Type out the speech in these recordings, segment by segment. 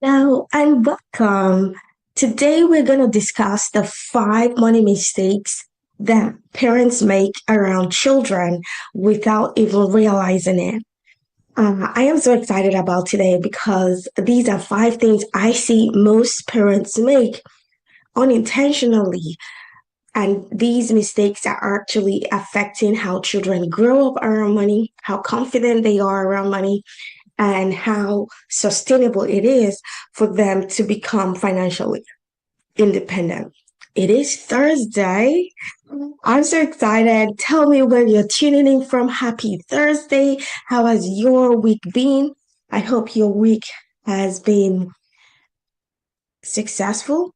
Hello and welcome. Today we're going to discuss the five money mistakes that parents make around children without even realizing it. I am so excited about today because these are five things I see most parents make unintentionally. And these mistakes are actually affecting how children grow up around money, how confident they are around money, and how sustainable it is for them to become financially independent. It is Thursday. I'm so excited. Tell me where you're tuning in from. Happy Thursday. How has your week been? I hope your week has been successful,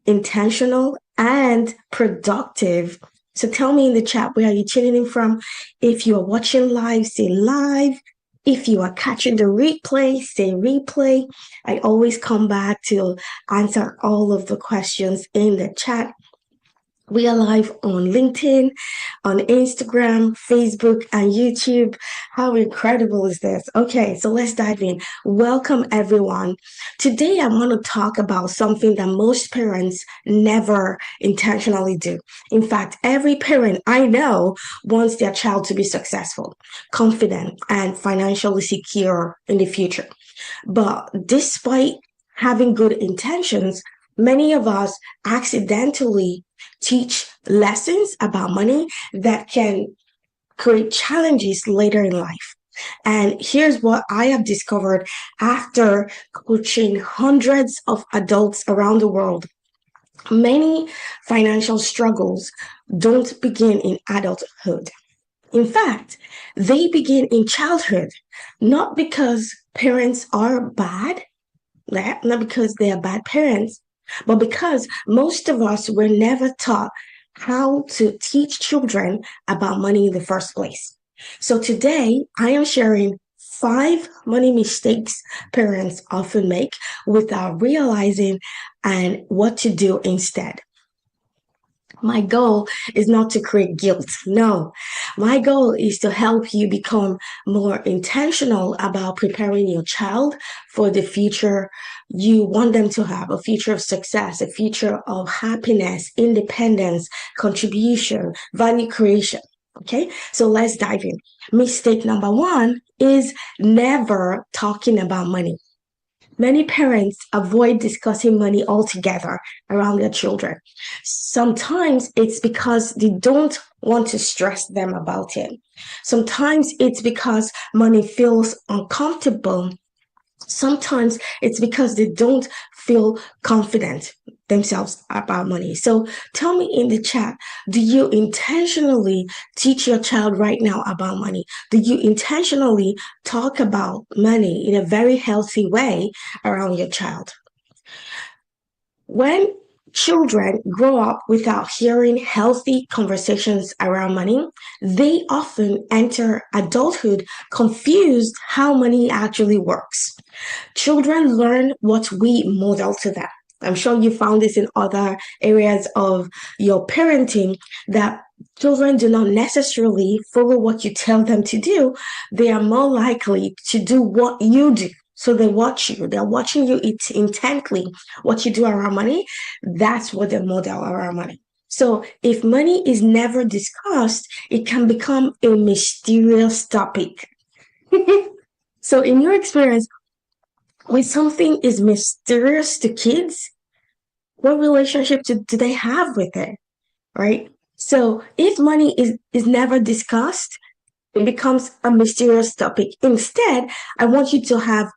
intentional, and productive. So tell me in the chat where are you tuning in from. If you are watching live, say live. If you are catching the replay, say replay. I always come back to answer all of the questions in the chat. We are live on LinkedIn, on Instagram, Facebook, and YouTube. How incredible is this? Okay, so let's dive in. Welcome, everyone. Today, I want to talk about something that most parents never intentionally do. In fact, every parent I know wants their child to be successful, confident, and financially secure in the future. But despite having good intentions, many of us accidentally teach lessons about money that can create challenges later in life. And here's what I have discovered after coaching hundreds of adults around the world. Many financial struggles don't begin in adulthood. In fact, they begin in childhood, not because parents are bad, not because they are bad parents, but because most of us were never taught how to teach children about money in the first place. So today I am sharing five money mistakes parents often make without realizing and what to do instead. My goal is not to create guilt. No, my goal is to help you become more intentional about preparing your child for the future you want them to have, a future of success, a future of happiness, independence, contribution, value creation. Okay, so let's dive in. Mistake number one is never talking about money. Many parents avoid discussing money altogether around their children. Sometimes it's because they don't want to stress them about it. Sometimes it's because money feels uncomfortable. Sometimes it's because they don't feel confident themselves about money. So tell me in the chat, do you intentionally teach your child right now about money? Do you intentionally talk about money in a very healthy way around your child? When children grow up without hearing healthy conversations around money, they often enter adulthood confused how money actually works. Children learn what we model to them. I'm sure you found this in other areas of your parenting that children do not necessarily follow what you tell them to do. They are more likely to do what you do. So they watch you. They're watching you intently. What you do around money, that's what they model around money. So if money is never discussed, it can become a mysterious topic. So in your experience, when something is mysterious to kids, what relationship do they have with it? Right? So if money is never discussed, it becomes a mysterious topic. Instead, I want you to have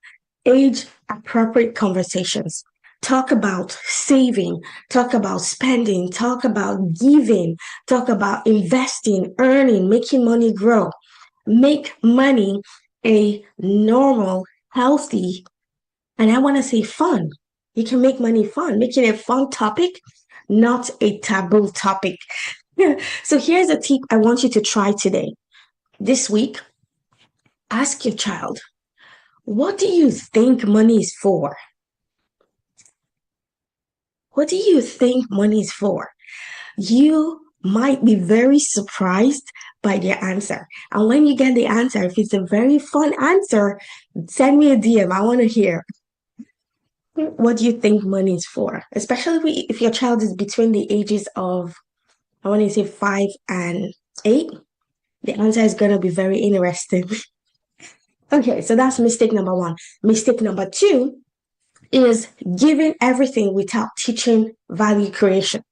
age appropriate conversations. Talk about saving, talk about spending, talk about giving, talk about investing, earning, making money grow. Make money a normal, healthy, and I want to say fun. You can make money fun, making it a fun topic, not a taboo topic. So here's a tip I want you to try today. This week, ask your child, what do you think money is for? What do you think money is for? You might be very surprised by their answer. And when you get the answer, if it's a very fun answer, send me a DM. I want to hear. What do you think money is for? Especially if your child is between the ages of, I want to say 5 and 8. The answer is going to be very interesting. Okay, so that's mistake number one. Mistake number two is giving everything without teaching value creation.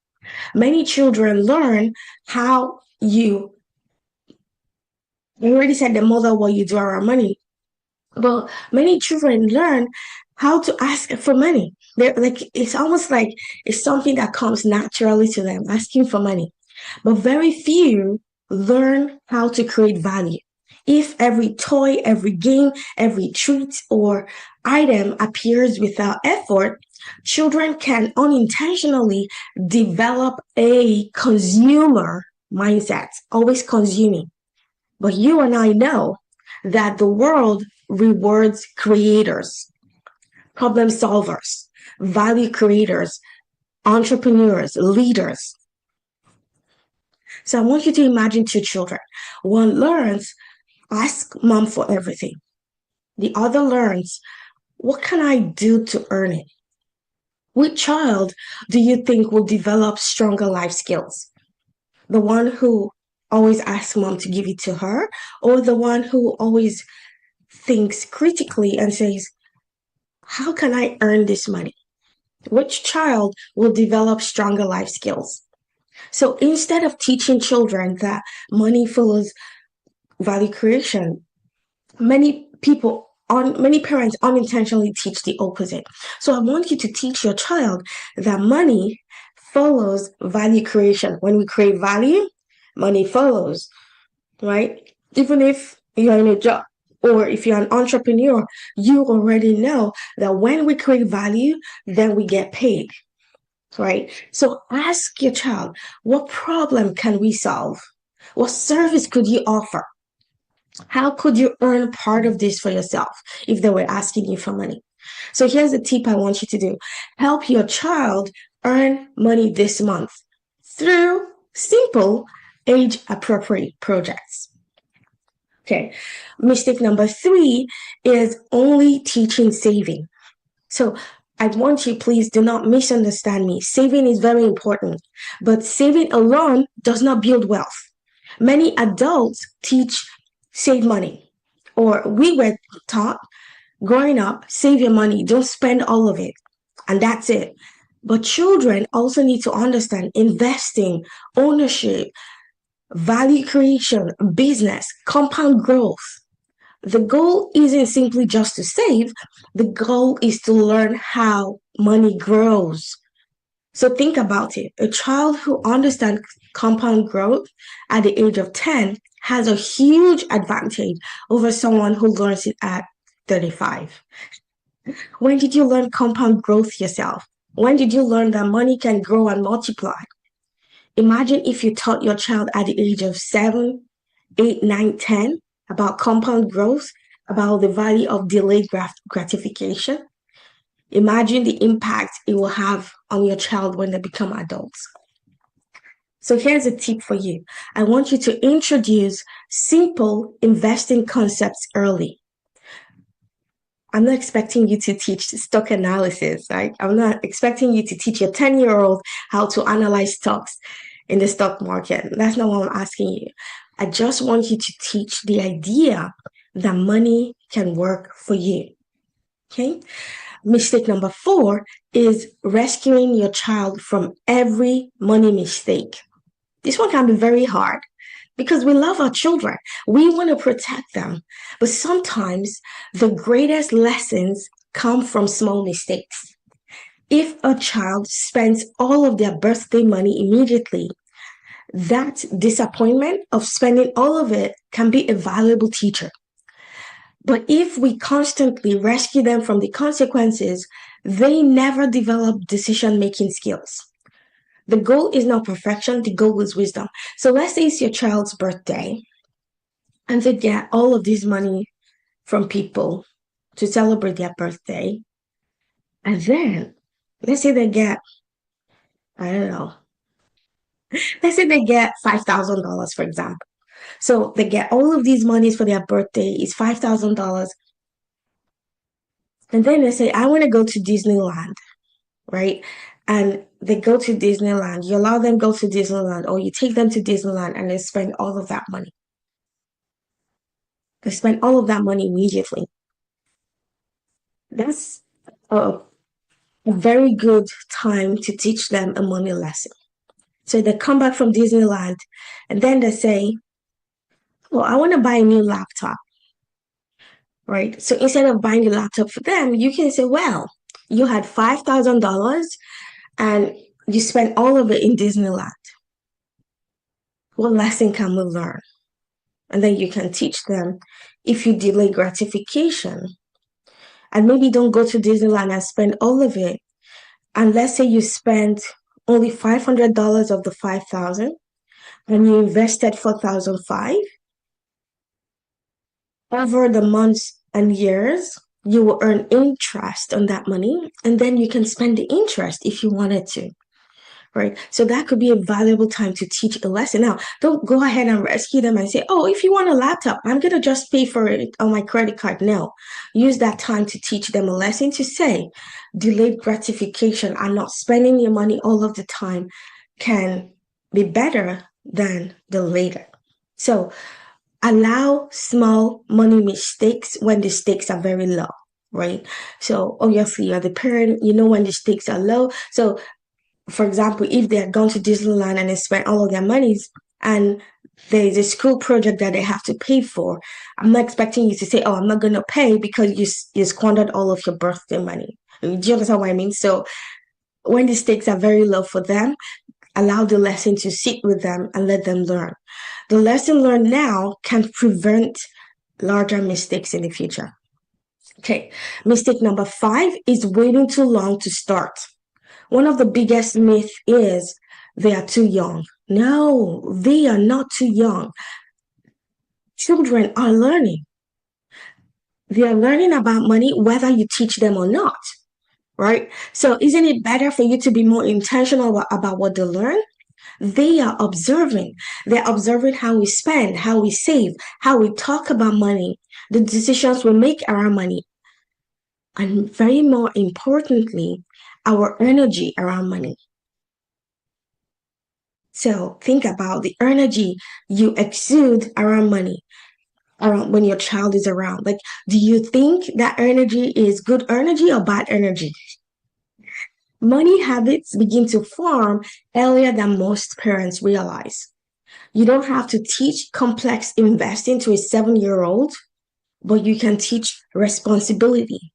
Many children learn how you already said the model what you do around money. But many children learn how to ask for money. They're like it's almost like it's something that comes naturally to them, asking for money. But very few learn how to create value. If every toy, every game, every treat or item appears without effort, children can unintentionally develop a consumer mindset, always consuming. But you and I know that the world rewards creators, problem solvers, value creators, entrepreneurs, leaders. So I want you to imagine two children. One learns, ask mom for everything. The other learns, what can I do to earn it? Which child do you think will develop stronger life skills? The one who always asks mom to give it to her, or the one who always thinks critically and says, how can I earn this money? Which child will develop stronger life skills? So instead of teaching children that money follows value creation, many parents unintentionally teach the opposite. So I want you to teach your child that money follows value creation. When we create value, money follows, right? Even if you're in a job or if you're an entrepreneur, you already know that when we create value, then we get paid, right? So ask your child, what problem can we solve? What service could you offer? How could you earn part of this for yourself if they were asking you for money? So here's a tip I want you to do. Help your child earn money this month through simple age appropriate projects. Okay. Mistake number three is only teaching saving. So I want you, please do not misunderstand me. Saving is very important, but saving alone does not build wealth. Many adults teach save money, or we were taught growing up, save your money, don't spend all of it, and that's it. But children also need to understand investing, ownership, value creation, business, compound growth. The goal isn't simply just to save, the goal is to learn how money grows. So think about it. A child who understands compound growth at the age of 10 has a huge advantage over someone who learns it at 35. When did you learn compound growth yourself? When did you learn that money can grow and multiply? Imagine if you taught your child at the age of 7, 8, 9, 10 about compound growth, about the value of delayed gratification. Imagine the impact it will have on your child when they become adults. So here's a tip for you. I want you to introduce simple investing concepts early. I'm not expecting you to teach stock analysis, right? I'm not expecting you to teach your 10-year-old how to analyze stocks in the stock market. That's not what I'm asking you. I just want you to teach the idea that money can work for you. Okay? Mistake number 4 is rescuing your child from every money mistake. This one can be very hard because we love our children. We want to protect them. But sometimes the greatest lessons come from small mistakes. If a child spends all of their birthday money immediately, that disappointment of spending all of it can be a valuable teacher. But if we constantly rescue them from the consequences, they never develop decision-making skills. The goal is not perfection, the goal is wisdom. So let's say it's your child's birthday and they get all of this money from people to celebrate their birthday. And then let's say they get, I don't know, let's say they get $5,000, for example. So they get all of these monies for their birthday, it's $5,000. And then they say, I want to go to Disneyland, right? And they go to Disneyland. You allow them go to Disneyland, or you take them to Disneyland and they spend all of that money. They spend all of that money immediately. That's a very good time to teach them a money lesson. So they come back from Disneyland and then they say, well, I want to buy a new laptop, right? So instead of buying a laptop for them, you can say, well, you had $5,000 and you spent all of it in Disneyland. What lesson can we learn? And then you can teach them if you delay gratification and maybe don't go to Disneyland and spend all of it. And let's say you spent only $500 of the 5,000 and you invested 4,500 over the months and years, you will earn interest on that money, and then you can spend the interest if you wanted to, right? So that could be a valuable time to teach a lesson. Now, don't go ahead and rescue them and say, oh, if you want a laptop, I'm going to just pay for it on my credit card. No, use that time to teach them a lesson to say, delayed gratification and not spending your money all of the time can be better than the later. So allow small money mistakes when the stakes are very low, right? So obviously you're the parent, you know when the stakes are low. So for example, if they had gone to Disneyland and they spent all of their monies and there's a school project that they have to pay for, I'm not expecting you to say, oh, I'm not going to pay because you squandered all of your birthday money. Do you understand what I mean? So when the stakes are very low for them, allow the lesson to sit with them and let them learn. The lesson learned now can prevent larger mistakes in the future. Okay, mistake number 5 is waiting too long to start. One of the biggest myths is they are too young. No, they are not too young. Children are learning. They are learning about money whether you teach them or not, right? So isn't it better for you to be more intentional about what they learn? They are observing. They're observing how we spend, how we save, how we talk about money, the decisions we make around money, and very more importantly, our energy around money. So think about the energy you exude around money, around when your child is around. Like, do you think that energy is good energy or bad energy? Money habits begin to form earlier than most parents realize. You don't have to teach complex investing to a 7-year-old, but you can teach responsibility,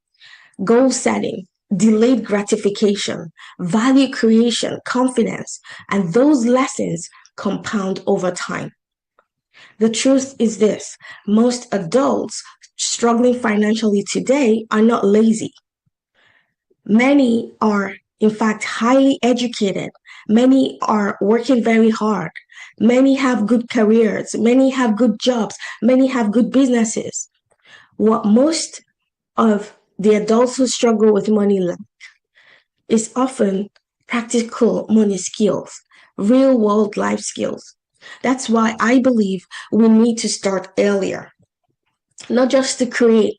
goal setting, delayed gratification, value creation, confidence, and those lessons compound over time. The truth is this: most adults struggling financially today are not lazy. Many are, in fact, highly educated. Many are working very hard. Many have good careers. Many have good jobs. Many have good businesses. What most of the adults who struggle with money lack is often practical money skills, real world life skills. That's why I believe we need to start earlier, not just to create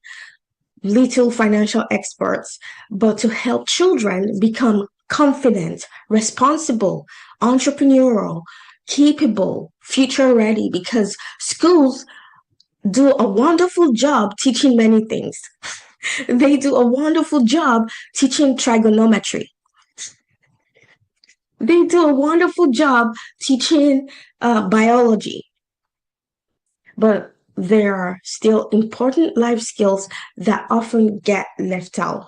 little financial experts, but to help children become confident, responsible, entrepreneurial, capable, future ready, because schools do a wonderful job teaching many things. They do a wonderful job teaching trigonometry. They do a wonderful job teaching biology. But there are still important life skills that often get left out.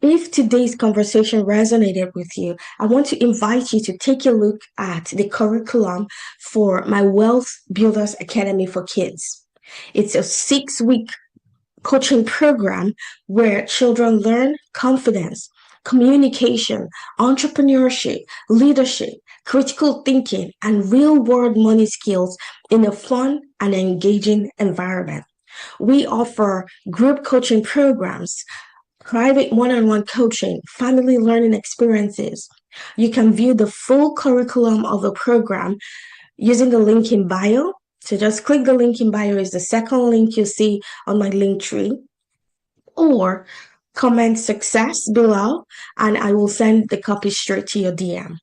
If today's conversation resonated with you, I want to invite you to take a look at the curriculum for my Wealth Builders Academy for Kids. It's a 6-week coaching program where children learn confidence, communication, entrepreneurship, leadership, critical thinking, and real world money skills in a fun and engaging environment. We offer group coaching programs, private one-on-one coaching, family learning experiences. You can view the full curriculum of the program using the link in bio. So just click the link in bio, is the second link you see on my link tree. Or comment success below, and I will send the copy straight to your DM.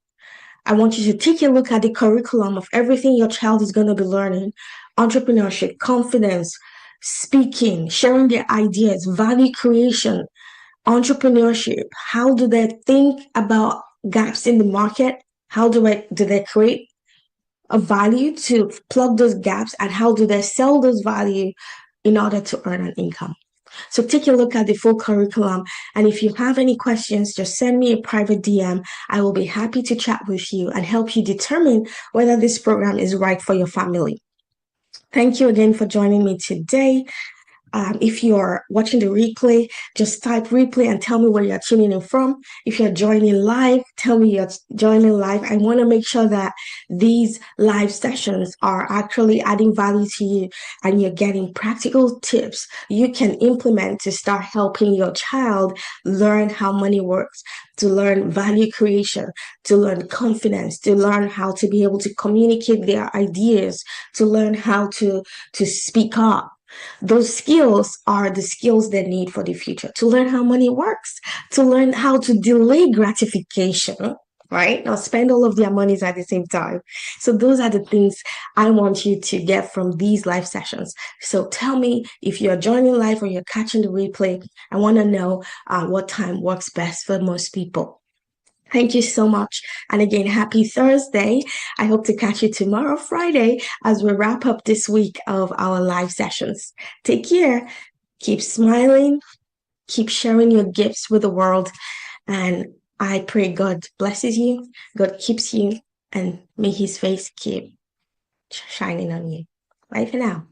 I want you to take a look at the curriculum of everything your child is going to be learning: entrepreneurship, confidence, speaking, sharing their ideas, value creation, entrepreneurship. How do they think about gaps in the market? How do they create a value to plug those gaps, and how do they sell those value in order to earn an income? So take a look at the full curriculum. And if you have any questions, just send me a private DM. I will be happy to chat with you and help you determine whether this program is right for your family. Thank you again for joining me today. If you're watching the replay, just type replay and tell me where you're tuning in from. If you're joining live, tell me you're joining live. I want to make sure that these live sessions are actually adding value to you and you're getting practical tips you can implement to start helping your child learn how money works, to learn value creation, to learn confidence, to learn how to be able to communicate their ideas, to learn how to speak up. Those skills are the skills they need for the future, to learn how money works, to learn how to delay gratification, right? Or spend all of their monies at the same time. So those are the things I want you to get from these live sessions. So tell me if you're joining live or you're catching the replay. I want to know what time works best for most people. Thank you so much. And again, happy Thursday. I hope to catch you tomorrow, Friday, as we wrap up this week of our live sessions. Take care. Keep smiling. Keep sharing your gifts with the world. And I pray God blesses you, God keeps you, and may his face keep shining on you. Bye for now.